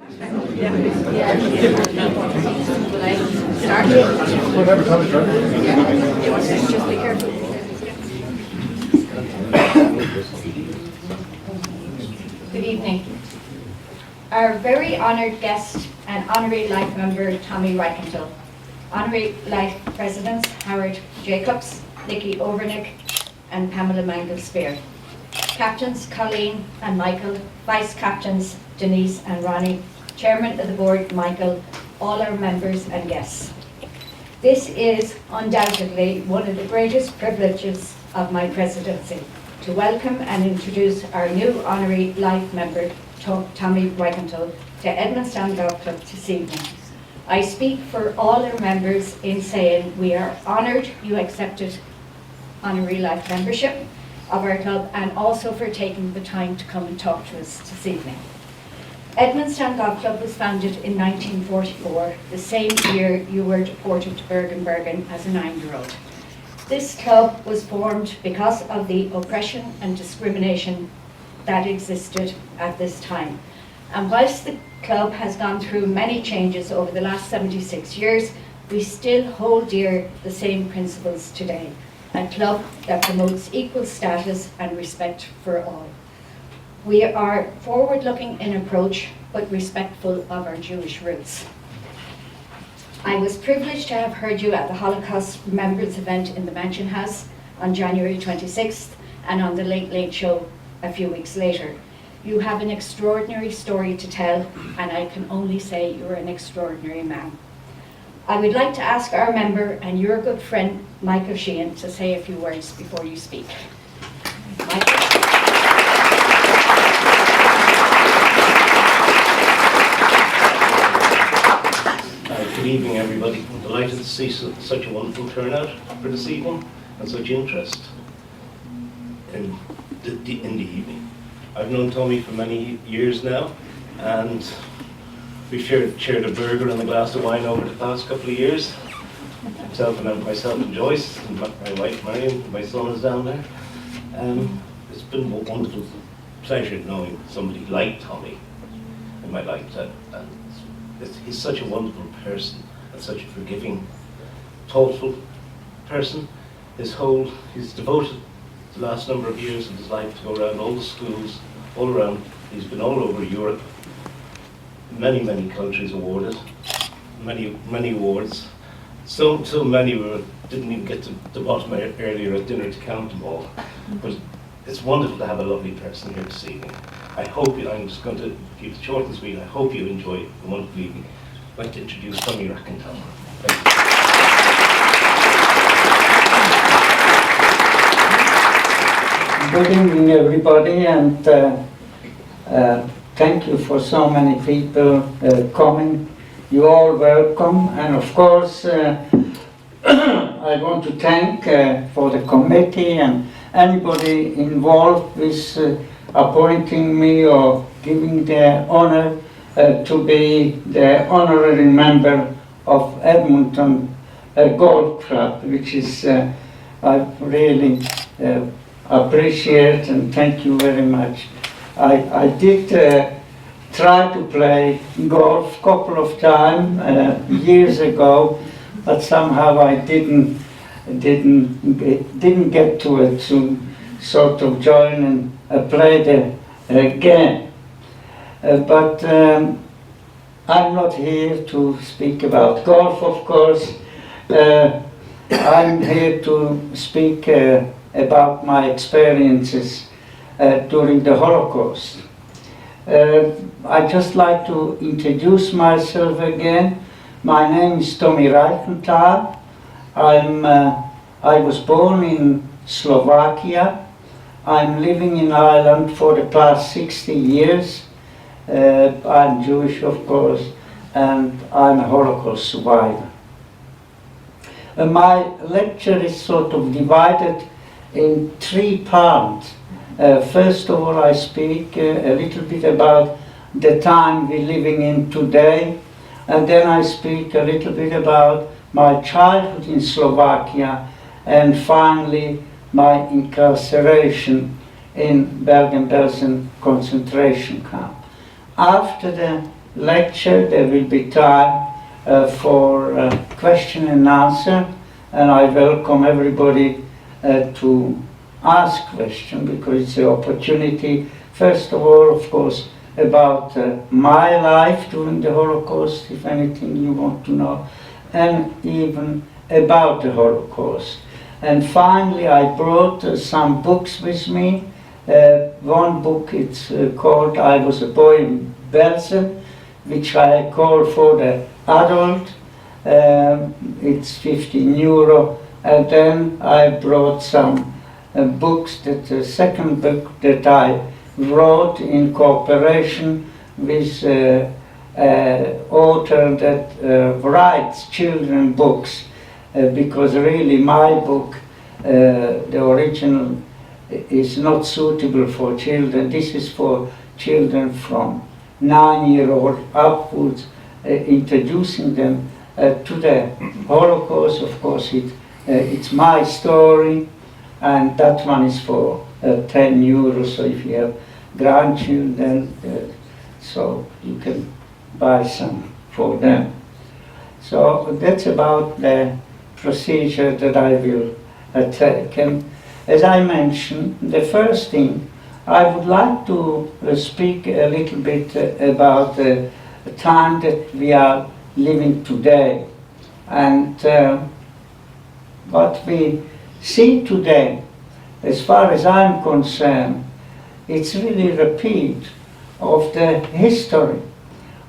Whatever time it's ready. Just be careful. Good evening. Our very honoured guest and Honorary Life Member Tomi Reichental, Honorary Life Presidents Howard Jacobs, Nikki Overnick and Pamela Mangle-Spear, Captains Colleen and Michael, Vice Captains Denise and Ronnie, Chairman of the Board Michael, all our members and guests. This is undoubtedly one of the greatest privileges of my presidency, to welcome and introduce our new Honorary Life Member, Tomi Reichental, to Edmondsotwn Golf Club this evening. I speak for all our members in saying we are honoured you accepted Honorary Life membership of our club, and also for taking the time to come and talk to us this evening. Edmondsotwn Golf Club was founded in 1944, the same year you were deported to Bergen as a 9-year-old. This club was formed because of the oppression and discrimination that existed at this time. And whilst the club has gone through many changes over the last 76 years, we still hold dear the same principles today. A club that promotes equal status and respect for all. We are forward-looking in approach, but respectful of our Jewish roots. I was privileged to have heard you at the Holocaust Members event in the Mansion House on January 26th and on the Late Late Show a few weeks later. You have an extraordinary story to tell, and I can only say you're an extraordinary man. I would like to ask our member and your good friend, Michael Sheehan, to say a few words before you speak. Michael. Good evening, everybody. I'm delighted to see such a wonderful turnout for this evening and such interest in the evening. I've known Tomi for many years now, and we've shared a burger and a glass of wine over the past couple of years. Myself and Joyce, and my wife Marion, and my son is down there. It's been a wonderful pleasure knowing somebody like Tomi in my lifetime. And he's such a wonderful person and such a forgiving, thoughtful person. He's devoted the last number of years of his life to go around all the schools, all around. He's been all over Europe, many countries awarded, many awards. So many we didn't even get to the bottom earlier at dinner to count them all. But it's wonderful to have a lovely person here this evening. I'm just going to keep it short and sweet. I hope you enjoy the wonderful evening. I'd like to introduce Tomi Reichental. Good evening, everybody, and thank you for so many people coming. You're all welcome, and of course I want to thank for the committee and anybody involved with appointing me or giving the honor to be the honorary member of Edmonton Golf Club, which is I really appreciate and thank you very much. I did try to play golf a couple of times years ago, but somehow I didn't get to it to sort of join and play the game. But I'm not here to speak about golf, of course. I'm here to speak about my experiences during the Holocaust. I'd just like to introduce myself again. My name is Tomi Reichental. I was born in Slovakia. I'm living in Ireland for the past 60 years. I'm Jewish, of course, and I'm a Holocaust survivor. My lecture is sort of divided in 3 parts. First of all, I speak a little bit about the time we're living in today, and then I speak a little bit about my childhood in Slovakia, and finally my incarceration in Bergen Belsen concentration camp. After the lecture there will be time for question and answer, and I welcome everybody to ask questions, because it's an opportunity, first of all, of course, about my life during the Holocaust, if anything you want to know, and even about the Holocaust. And finally, I brought some books with me. One book, it's called I Was a Boy in Belsen, which I call for the adult. It's €15. And then I brought some books, the second book that I wrote in cooperation with author that writes children books, because really my book, the original, is not suitable for children. This is for children from 9-year-old upwards, introducing them to the Holocaust. Of course, it's my story, and that one is for €10. So if you have grandchildren, so you can buy some for them. So that's about the procedure that I will take. And as I mentioned, the first thing, I would like to speak a little bit about the time that we are living today. And what we see today, as far as I'm concerned, it's really a repeat of the history.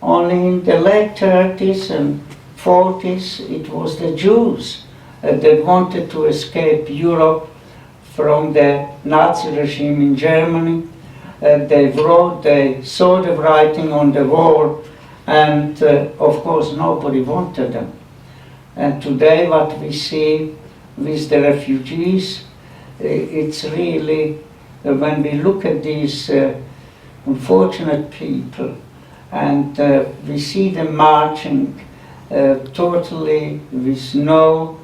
Only in the late 30s and 40s, it was the Jews that wanted to escape Europe from the Nazi regime in Germany. They saw the writing on the wall, and of course nobody wanted them. And today what we see with the refugees, it's really, when we look at these unfortunate people, and we see them marching totally with no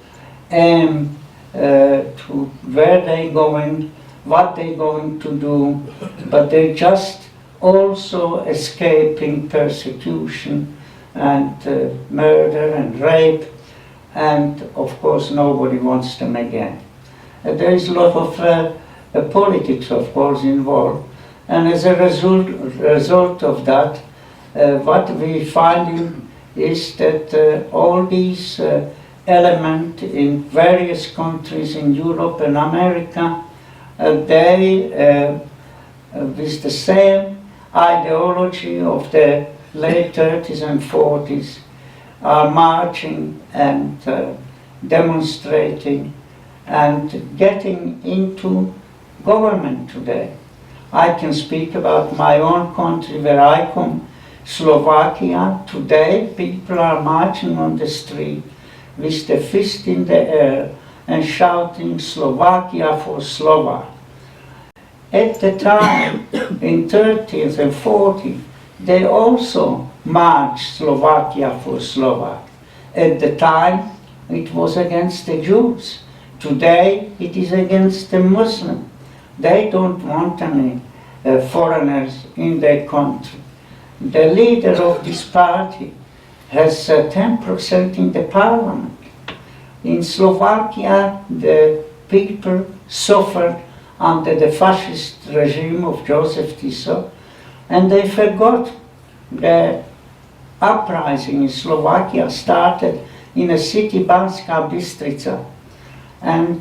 aim to where they're going, what they're going to do, but they're just also escaping persecution and murder and rape, and of course nobody wants them again. There is a lot of politics, of course, involved, and as a result of that, what we find is that all these elements in various countries in Europe and America, they, with the same ideology of the late 30s and 40s, are marching and demonstrating and getting into government today. I can speak about my own country where I come, Slovakia. Today people are marching on the street with the fist in the air and shouting Slovakia for Slovak. At the time, in 30s and 40s, they also marched Slovakia for Slovak. At the time, it was against the Jews. Today, it is against the Muslims. They don't want any foreigners in their country. The leader of this party has 10% in the parliament. In Slovakia, the people suffered under the fascist regime of Joseph Tiso, and they forgot the uprising in Slovakia started in a city, Banská Bystrica, and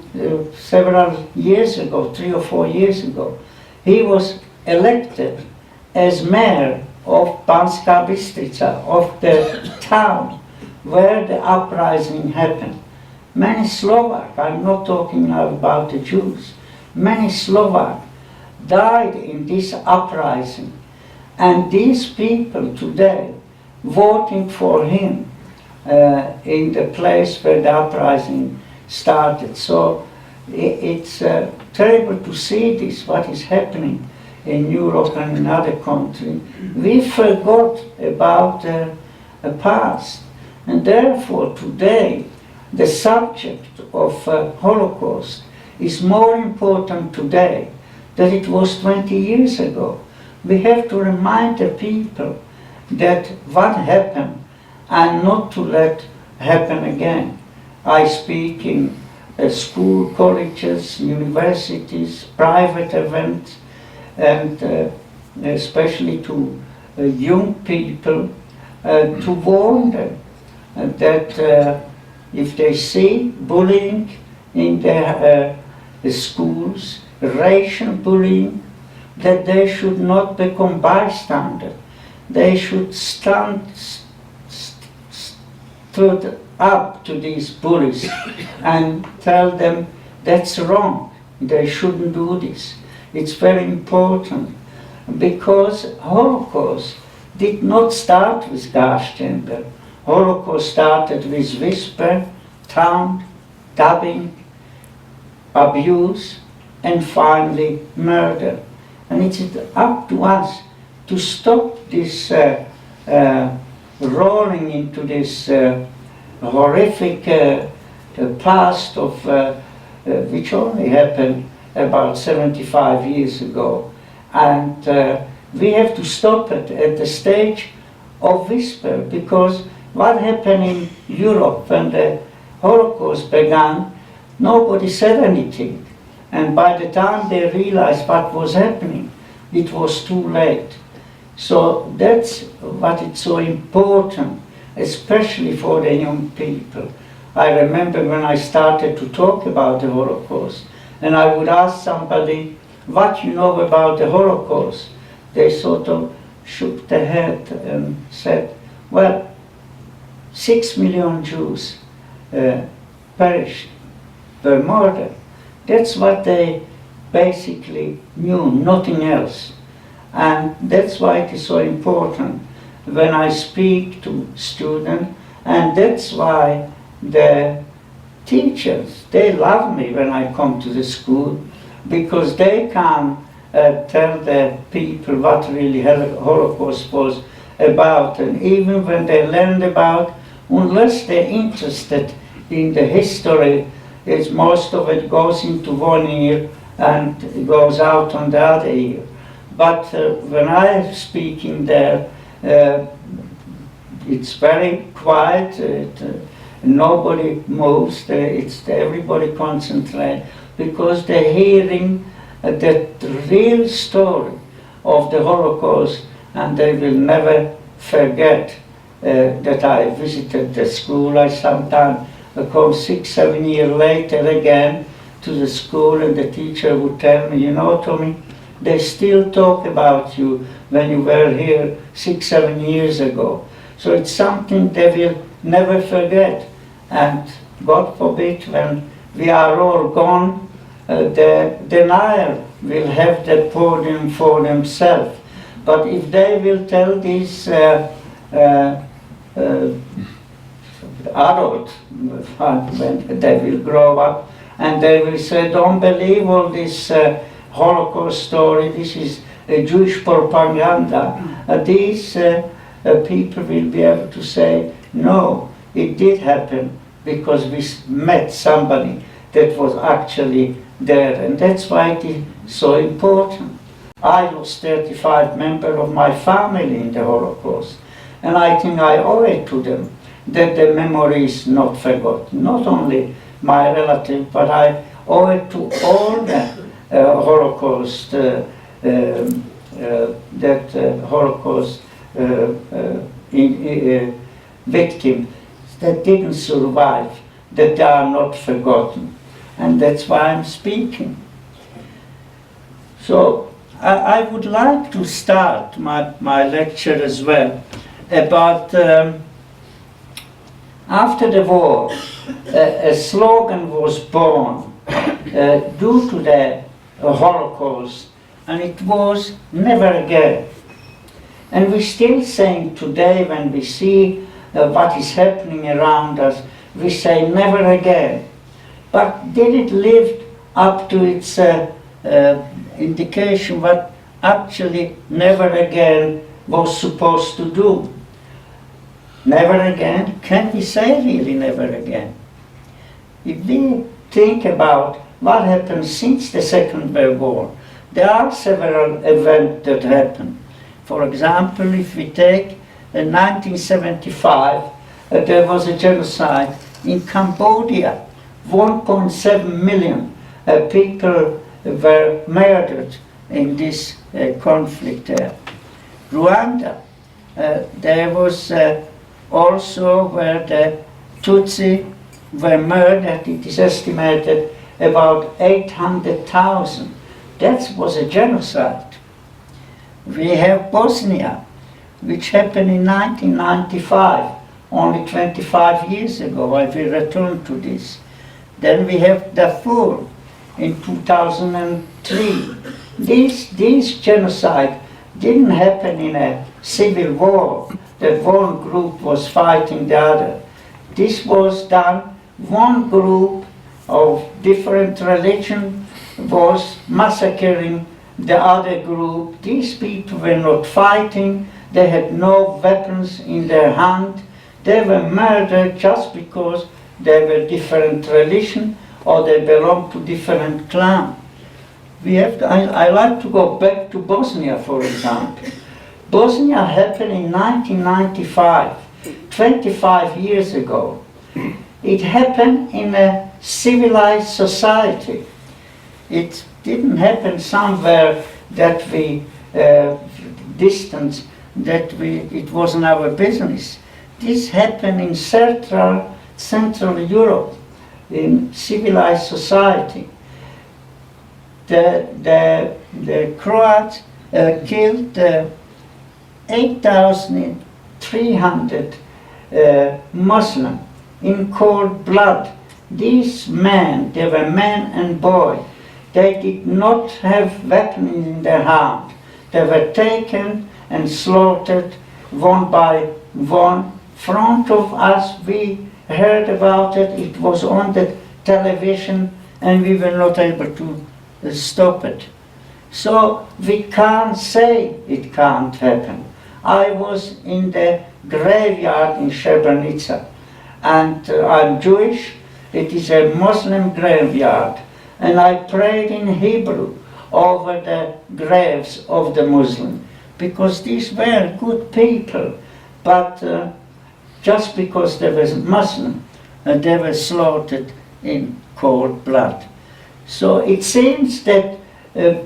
several years ago, 3 or 4 years ago, he was elected as mayor of Banská Bystrica, of the town where the uprising happened. Many Slovak, I'm not talking now about the Jews, many Slovak died in this uprising. And these people today voting for him in the place where the uprising started. So it's terrible to see this, what is happening in Europe and in other countries. We forgot about the past, and therefore today the subject of Holocaust is more important today than it was 20 years ago. We have to remind the people that what happened and not to let happen again. I speak in school, colleges, universities, private events, and especially to young people, to warn them that if they see bullying in their schools, racial bullying, that they should not become bystander. They should stood up to these bullies and tell them that's wrong. They shouldn't do this. It's very important because Holocaust did not start with gas chamber. Holocaust started with whisper, taunt, dubbing, abuse, and finally murder. And it's up to us to stop this rolling into this horrific past of which only happened about 75 years ago. And we have to stop it at the stage of whisper, because what happened in Europe when the Holocaust began, nobody said anything. And by the time they realized what was happening, it was too late. So that's what it's so important, especially for the young people. I remember when I started to talk about the Holocaust, and I would ask somebody, what you know about the Holocaust? They sort of shook their head and said, well, 6 million Jews perished, were murdered. That's what they basically knew, nothing else. And that's why it is so important when I speak to students, and that's why the teachers, they love me when I come to the school, because they can tell the people what really Holocaust was about. And even when they learned about, unless they're interested in the history, it's most of it goes into one ear and it goes out on the other ear. But when I'm speaking there, it's very quiet, nobody moves, everybody concentrates, because they're hearing the real story of the Holocaust, and they will never forget that I visited the school. I sometimes come 6-7 years later again to the school, and the teacher would tell me, you know, Tommy, they still talk about you when you were here 6-7 years ago. So it's something they will never forget. And God forbid, when we are all gone, the denier will have the podium for themselves. But if they will tell these adults, when they will grow up, and they will say, don't believe all this Holocaust story, this is Jewish propaganda. These people will be able to say, no, it did happen because we met somebody that was actually there. And that's why it is so important. I lost 35 members of my family in the Holocaust, and I think I owe it to them that the memory is not forgotten. Not only my relative, but I owe it to all the Holocaust Holocaust victims that didn't survive, that they are not forgotten. And that's why I'm speaking. So I would like to start my lecture as well about after the war, a slogan was born due to the Holocaust, and it was never again. And we're still saying today, when we see what is happening around us, we say never again. But did it live up to its indication what actually never again was supposed to do? Never again? Can we say really never again? If we think about what happened since the Second World War, there are several events that happened. For example, if we take in 1975, there was a genocide in Cambodia. 1.7 million people were murdered in this conflict there. Rwanda, there was also where the Tutsi were murdered. It is estimated about 800,000. That was a genocide. We have Bosnia, which happened in 1995, only 25 years ago. I will return to this. Then we have Darfur in 2003. These genocide didn't happen in a civil war, that one group was fighting the other. This was done, one group of different religion was massacring the other group. These people were not fighting, they had no weapons in their hand. They were murdered just because they were different religion or they belonged to different clan. I like to go back to Bosnia, for example. Bosnia happened in 1995, 25 years ago. It happened in a civilized society. It didn't happen somewhere that we distant, it wasn't our business. This happened in Central Europe, in civilized society. The Croats killed 8,300 Muslims in cold blood. These men, they were men and boys, they did not have weapons in their hand. They were taken and slaughtered one by one. Front of us, we heard about it, it was on the television, and we were not able to stop it. So we can't say it can't happen. I was in the graveyard in Srebrenica, and I'm Jewish, it is a Muslim graveyard, and I prayed in Hebrew over the graves of the Muslims, because these were good people, but just because they were Muslim, they were slaughtered in cold blood. So it seems that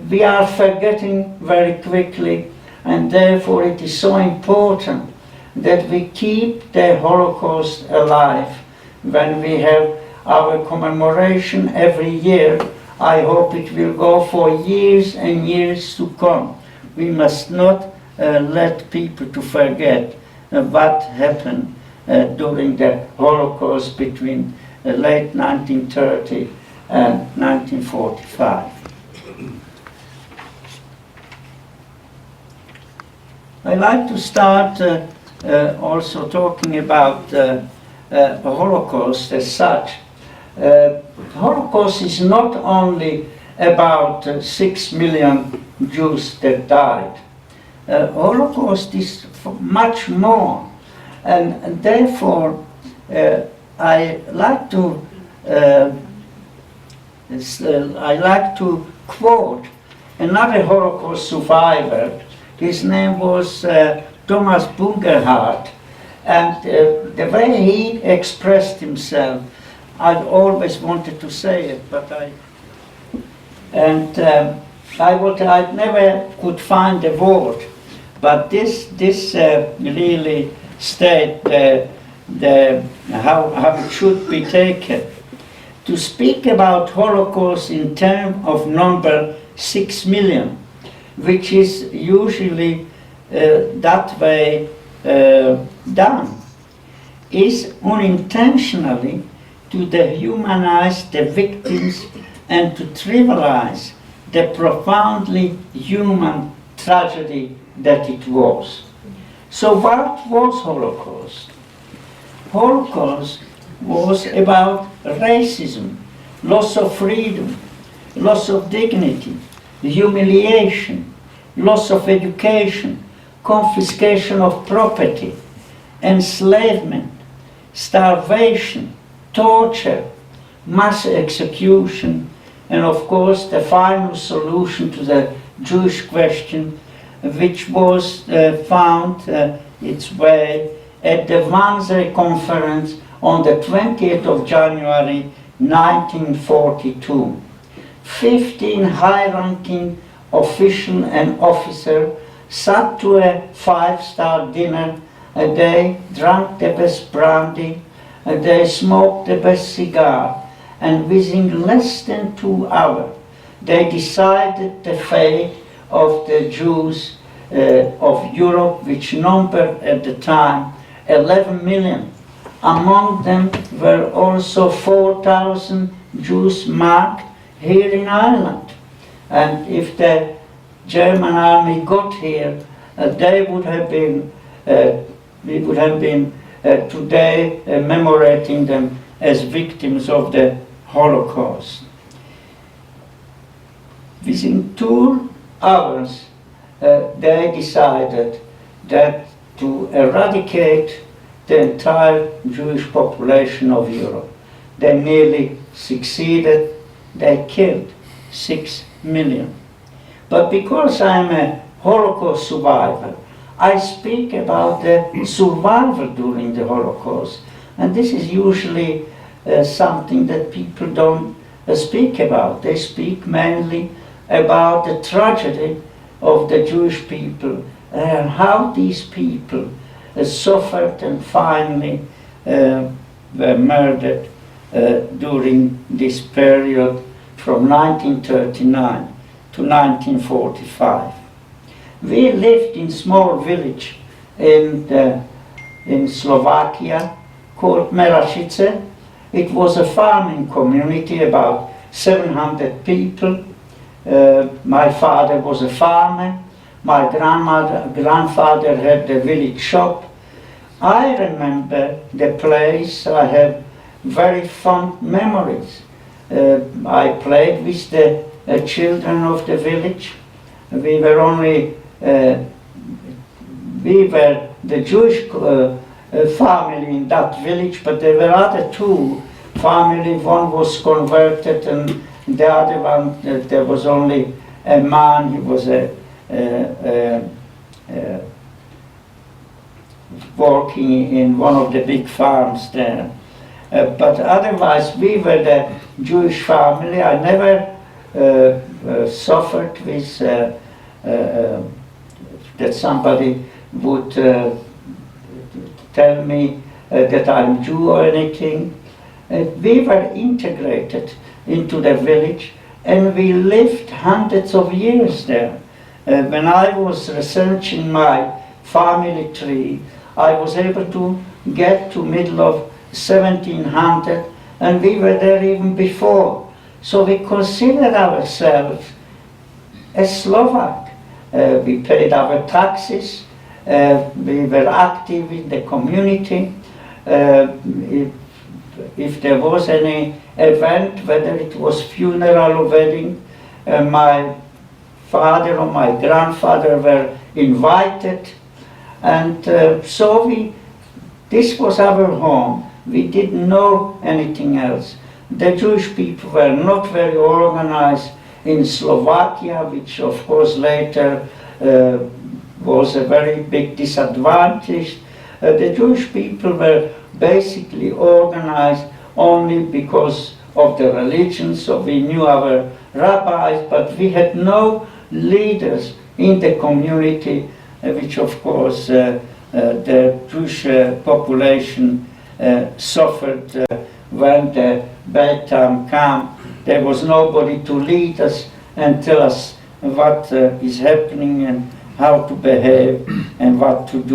we are forgetting very quickly, and therefore it is so important that we keep the Holocaust alive when we have our commemoration every year. I hope it will go for years and years to come. We must not let people to forget what happened during the Holocaust between late 1930 and 1945. I'd like to start also talking about the Holocaust as such. Holocaust is not only about 6 million Jews that died. Holocaust is much more, and therefore I like to quote another Holocaust survivor. His name was Thomas Bungerhard, and the way he expressed himself, I'd always wanted to say it, but I never could find a word, but this really states how it should be taken. To speak about Holocaust in terms of number 6 million, which is usually that way done, is unintentionally to dehumanize the victims and to trivialize the profoundly human tragedy that it was. So what was Holocaust? Holocaust was about racism, loss of freedom, loss of dignity, humiliation, loss of education, confiscation of property, enslavement, starvation, torture, mass execution, and of course the final solution to the Jewish question, which was found its way at the Wannsee Conference on the 20th of January 1942. 15 high-ranking officials and officers sat to a 5-star dinner. They drank the best brandy, they smoked the best cigar, and within less than 2 hours they decided the fate of the Jews of Europe, which numbered at the time 11 million. Among them were also 4,000 Jews marked here in Ireland. And if the German army got here, they would have been, we would have been today commemorating them as victims of the Holocaust. Within 2 hours, they decided that to eradicate the entire Jewish population of Europe. They nearly succeeded. They killed 6 million. But because I'm a Holocaust survivor, I speak about the survival during the Holocaust. And this is usually something that people don't speak about. They speak mainly about the tragedy of the Jewish people and how these people suffered and finally were murdered during this period from 1939 to 1945. We lived in a small village in Slovakia called Merašice. It was a farming community, about 700 people. My father was a farmer. My grandfather had the village shop. I remember the place. I have very fond memories. I played with the children of the village. We were the Jewish family in that village, but there were other 2 families. One was converted and the other one, there was only a man. He was working in one of the big farms there. But otherwise, we were the Jewish family. I never suffered with that somebody would tell me that I'm Jew or anything. We were integrated into the village, and we lived hundreds of years there. When I was researching my family tree, I was able to get to middle of 1700, and we were there even before. So we consider ourselves as Slovak. We paid our taxes, we were active in the community. If there was any event, whether it was funeral or wedding, my father or my grandfather were invited. And so this was our home. We didn't know anything else. The Jewish people were not very organized in Slovakia, which of course later was a very big disadvantage. The Jewish people were basically organized only because of the religion, so we knew our rabbis, but we had no leaders in the community, which of course the Jewish population suffered when the bad time came. There was nobody to lead us and tell us what is happening and how to behave and what to do.